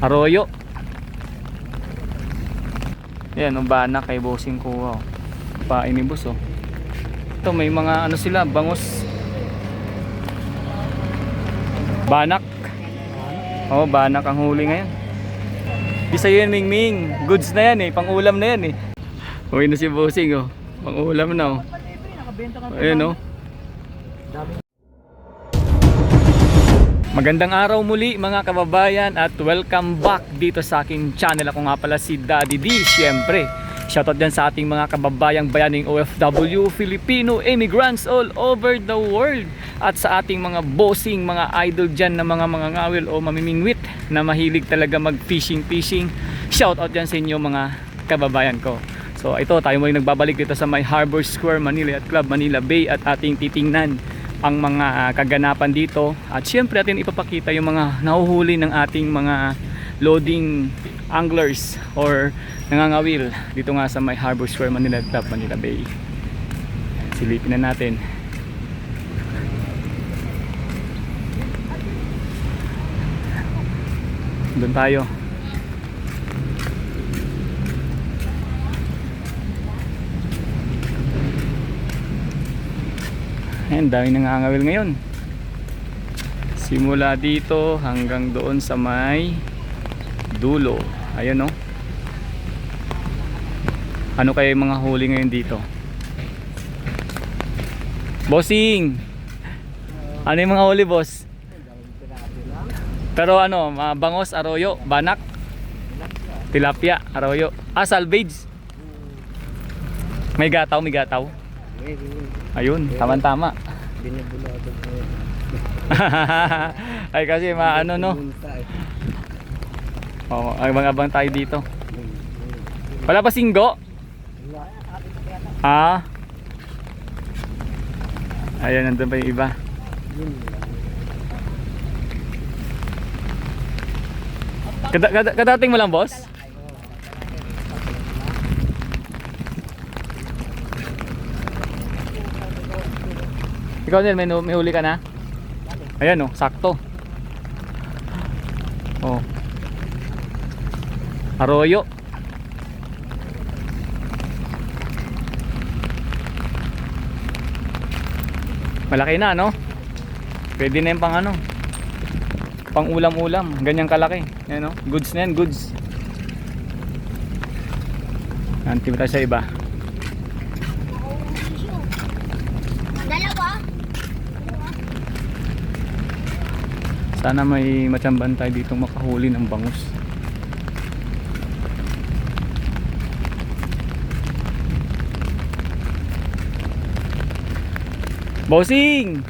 Arroyo. Yan, banak kay bossing ko. Pain ni boss oh. Ito may mga ano sila, bangos. Banak. Oh, banak ang huli ngayon. Isa yun, Mingming. Goods na yan eh, pang-ulam na yan eh. Uwi na si bossing oh. Pang-ulam na oh. Ayan oh. Magandang araw muli mga kababayan at welcome back dito sa aking channel. Ako nga pala si Daddy D. Siyempre, shoutout dyan sa ating mga kababayang bayaning OFW, Filipino immigrants all over the world. At sa ating mga bossing, mga idol dyan na mga ngawil o mamimingwit na mahilig talaga mag-fishing. Shoutout dyan sa inyo mga kababayan ko. So ito, tayo muli nagbabalik dito sa may Harbor Square, Manila at Club Manila Bay at ating titingnan ang mga kaganapan dito. At syempre atin ipapakita yung mga nahuhuli ng ating mga loading anglers or nangangawil dito nga sa may Harbor Square, Manila at Club Manila Bay. Silipin na natin. Doon tayo. Ayan, dami nangangawil ngayon. Simula dito hanggang doon sa may dulo. Ayan o. Ano kaya yung mga huli ngayon dito? Bossing! Ano yung mga huli, boss? Pero ano, bangos, arroyo, banak, tilapia, arroyo. Ah, salvage. May gataw. Ayun, tama-tama. Ay kasi maano no. Oh, abang-abang tayo dito. Wala pa singgo? Ah. Ayan, nandun pa yung iba. Kadating mo lang, boss? Ikaw din, may huli ka na? Ayan oh, sakto. Oh. Arroyo. Malaki na, no? Pwede na yung pang ano, pang ulam-ulam, ganyang kalaki. Ayan, no? Goods na yan, goods. Nanti tayo sa iba. Sana may matsamban tayo dito makahuli ng bangus. Bossing!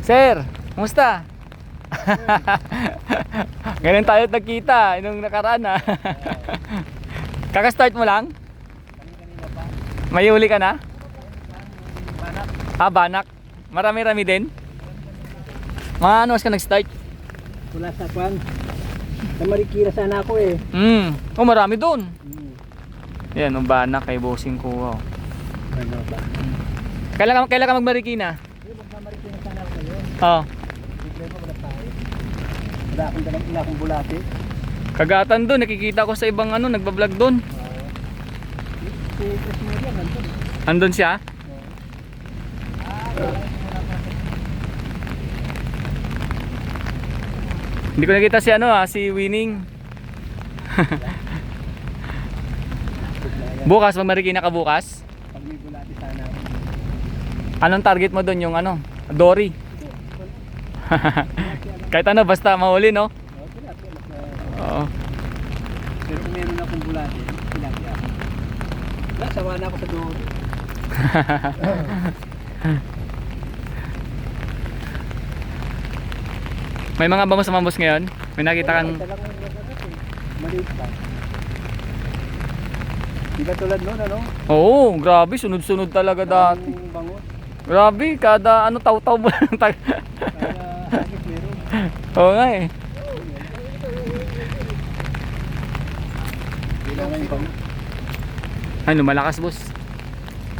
Sir, kumusta? Ganun tayo nagkita nung nakaraan ha. Kaka-start mo lang? May huli ka na? Ah, banak. Marami-rami din? Mga ano mas ka nag-start? Wala sa kwan. Sa Marikina sana ako eh. Oh, marami doon. Yan, ang banak kay bossing ko. Wow. Ano ba? Kailan ka mag-Marikina? Marikina sana ako ngayon. Oo. Problema wala tayo. Wala akong bulate. Kagatan doon, nakikita ko sa ibang ano, nagbablog doon. Si Chris Maria nandun. Andun siya? Hindi ko nakita si ano si Winning. Bukas mag-Marikina ka bukas? Pag may bulate sana ako. Anong target mo doon, yung ano? Dory. Kahit ano basta mahuli, no? Oo. Pero kung meron akong bulate, pilati ako. Sawa na ako sa doon. May mga bangos ngayon? May nakita kang... Maliit pa. Di ba tulad noon, ano? Oo, grabe, sunod-sunod talaga dati. Ang bangus. Grabe, kada ano taw-taw mo lang. Kaya hagis meron. Oo nga eh. Kailangan yung bangus. Ano, malakas boss.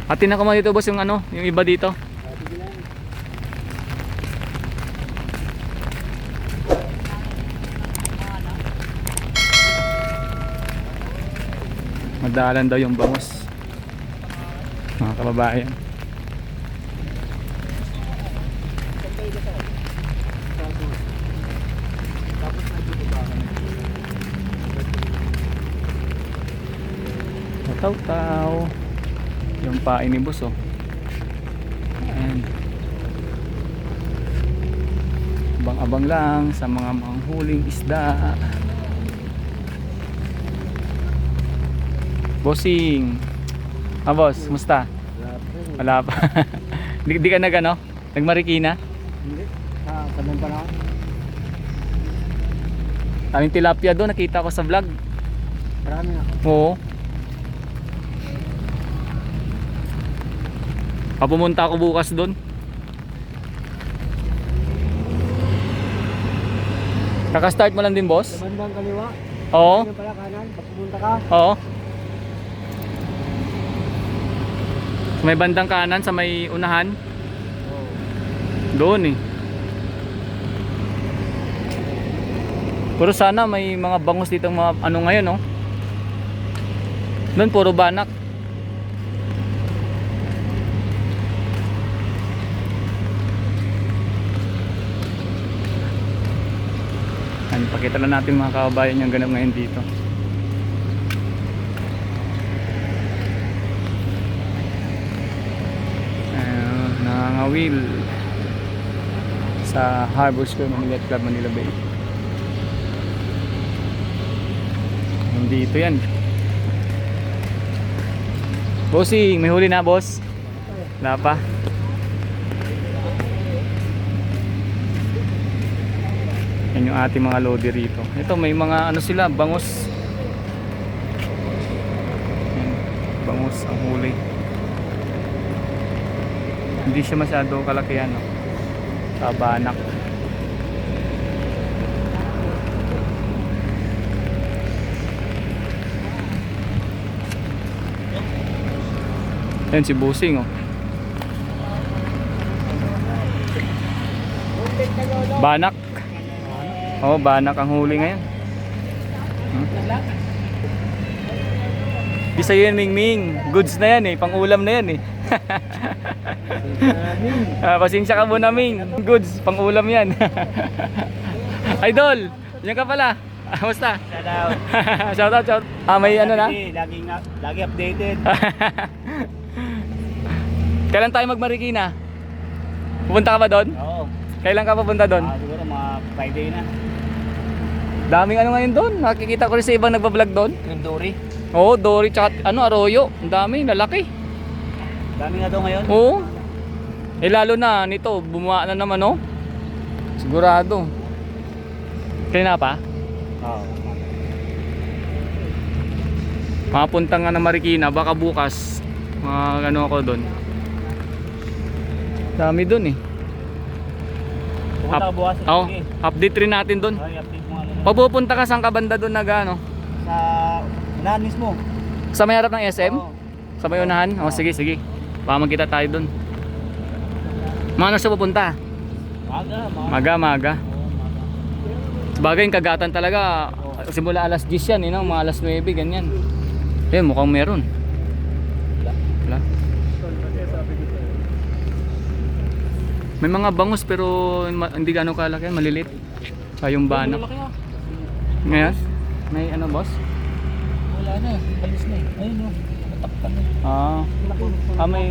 Atin ako mo dito boss yung ano, yung iba dito. Sige lang. Madalan daw yung bangus. Mga kababayan. Taw-taw. Yung pain ni boss oh. Ayan. Abang-abang lang sa mga manghuling isda. Bossing. Ah boss, musta? Wala pa. Di ka nag ano? Nagmarikina? Hindi. Sabon pa na. Aming tilapia doon, nakita ko sa vlog. Marami na. Oo. Papumunta ako bukas doon. Kaka-start mo lang din, boss? Sa bandang kaliwa. Oo. Kanan pala kanan. Pag pumunta ka. Oo. Sa may bandang kanan, sa may unahan. Doon eh. Pero sana may mga bangus dito, mga ano ngayon, no? Doon puro banak. Ano, pakita lang natin mga kababayan yung ganap ngayon dito. Nangangawil sa Harbor Square Manila Club Manila Bay. Dito yan. Bossing, may huli na boss? Wala pa. Yan yung ating mga lodi rito. Ito may mga ano sila, bangus. Yan, bangus ang huli. Hindi siya masyado kalakihan, no? Sa banak. Yan si Busing, oh. Banak. Oh, banak ang huli ngayon. Di sa'yo yan, Mingming. Goods na yan eh, pang ulam na yan eh. Pasensya ka muna, Ming. Goods, pang ulam yan. Idol, yan ka pala. Basta. Shoutout. Shoutout, shout. May ano na? Lagi updated. Kailan tayo magmarikina? Pupunta ka ba doon? Oo. Kailan ka pupunta doon? Siguro mga Friday na. Daming ano ngayon doon. Nakikita ko rin sa ibang nagbablog doon. Yung Dory. Oo, Dory tsaka ano, Arroyo. Ang dami, lalaki. Dami nga daw ngayon. Oo. Eh lalo na nito, bumuha na naman, oh. Sigurado. Kaya na pa? Oo. Mapunta nga na Marikina, baka bukas ano ako doon. Dami doon eh. Pumunta ka bukas. Oo, update rin natin doon. Ay, update mo nga. Pag pupunta ka saan ka banda doon ano? Sa unahan mismo. Sa may harap ng SM? Oo. Sa may unahan? Oh, sige, sige. Baka magkita tayo doon. Mga ano siya pupunta? Maga. Sabagay yung kagatan talaga. Simula alas 10 yan, mga alas 9, ganyan. Eh, mukhang meron. Wala. May mga bangus pero hindi gano'ng kalaki, maliliit. Yung banak. Ngayon? May ano, boss? Wala na. Alis na eh. Ayun o. Matakpan na.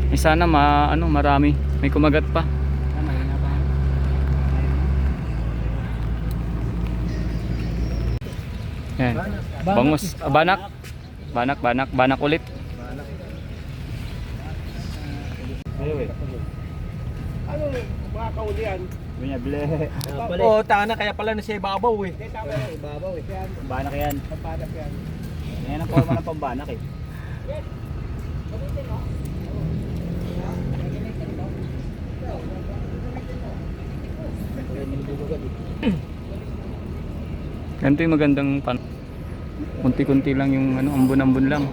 May sana marami. May kumagat pa. Yan. Bangus, banak ulit. Ano, mga kaulian? Binable. Oo, tanga na, kaya pala na siya ibabaw eh. Tama na, ibabaw eh. Banak yan. Pampadak yan. Yan ang forma ng pambanak eh. Ganito yung magandang kunti-kunti lang yung ambon-ambon lang.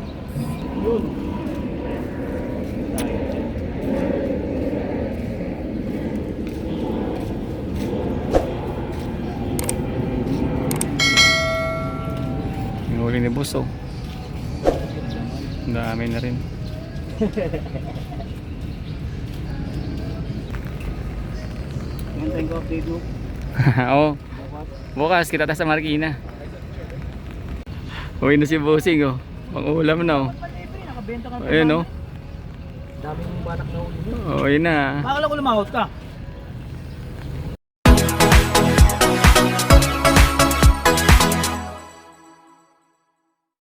Yung huli ni Boss, oh. Dami na rin. Ngayon ko update mo. Oo. Bukas kita tayo sa Marikina. Uwi na si Bossing oh. Pang-ulam na oh. Nakabenta ka. Ayun oh. Daming banak na ulo mo. Uwi na. Bakala ko lumawot ka.